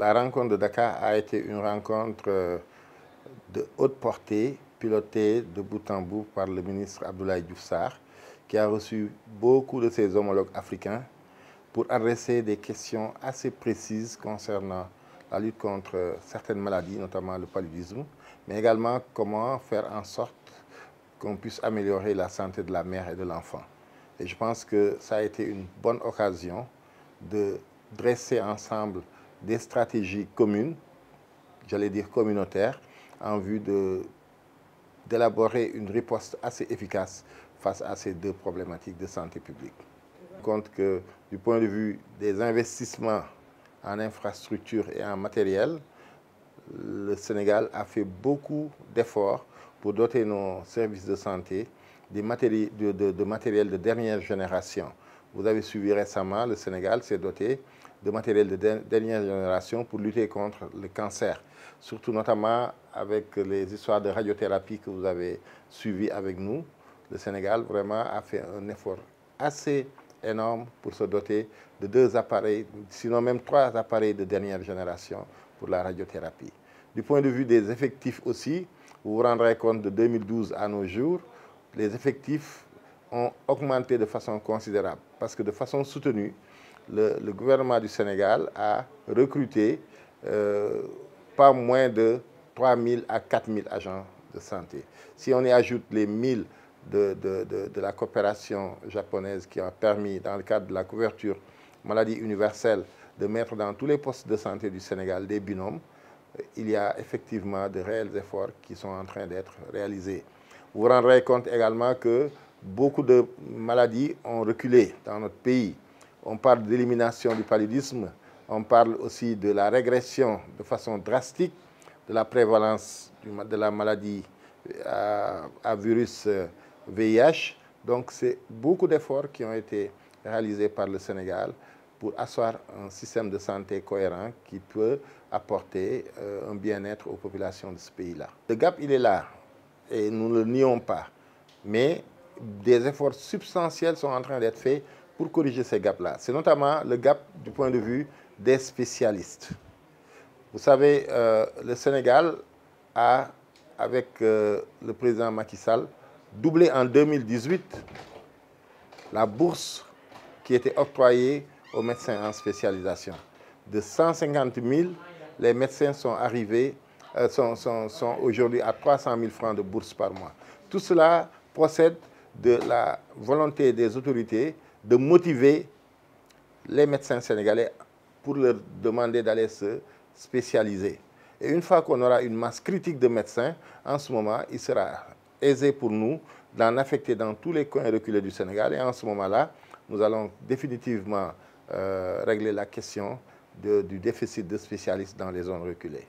la rencontre de Dakar a été une rencontre de haute portée, pilotée de bout en bout par le ministre Abdoulaye Diouf Sarr, qui a reçu beaucoup de ses homologues africains pour adresser des questions assez précises concernant la lutte contre certaines maladies, notamment le paludisme, mais également comment faire en sorte qu'on puisse améliorer la santé de la mère et de l'enfant. Et je pense que ça a été une bonne occasion de dresser ensemble des stratégies communes, j'allais dire communautaires, en vue d'élaborer une riposte assez efficace face à ces deux problématiques de santé publique. Je compte que du point de vue des investissements en infrastructures et en matériel, le Sénégal a fait beaucoup d'efforts pour doter nos services de santé de matériel de dernière génération. Vous avez suivi récemment, le Sénégal s'est doté de matériel de dernière génération pour lutter contre le cancer, surtout notamment avec les histoires de radiothérapie que vous avez suivies avec nous. Le Sénégal vraiment a fait un effort assez énorme pour se doter de 2 appareils, sinon même 3 appareils de dernière génération pour la radiothérapie. Du point de vue des effectifs aussi, vous vous rendrez compte de 2012 à nos jours, les effectifs ont augmenté de façon considérable parce que de façon soutenue, le gouvernement du Sénégal a recruté pas moins de 3 000 à 4 000 agents de santé. Si on y ajoute les 1 000 de la coopération japonaise qui a permis, dans le cadre de la couverture maladie universelle, de mettre dans tous les postes de santé du Sénégal des binômes, il y a effectivement de réels efforts qui sont en train d'être réalisés. Vous vous rendrez compte également que beaucoup de maladies ont reculé dans notre pays. On parle d'élimination du paludisme, on parle aussi de la régression de façon drastique de la prévalence de la maladie à virus VIH. Donc c'est beaucoup d'efforts qui ont été réalisés par le Sénégal pour asseoir un système de santé cohérent qui peut apporter un bien-être aux populations de ce pays-là. Le gap, il est là, et nous ne le nions pas, mais des efforts substantiels sont en train d'être faits pour corriger ces gaps-là. C'est notamment le gap du point de vue des spécialistes. Vous savez, le Sénégal a, avec le président Macky Sall, doublé en 2018 la bourse qui était octroyée aux médecins en spécialisation. De 150 000, les médecins sont arrivés, sont aujourd'hui à 300 000 francs de bourse par mois. Tout cela procède de la volonté des autorités de motiver les médecins sénégalais pour leur demander d'aller se spécialiser. Et une fois qu'on aura une masse critique de médecins, en ce moment, il sera aisé pour nous d'en affecter dans tous les coins reculés du Sénégal. Et en ce moment-là, nous allons définitivement régler la question du déficit de spécialistes dans les zones reculées.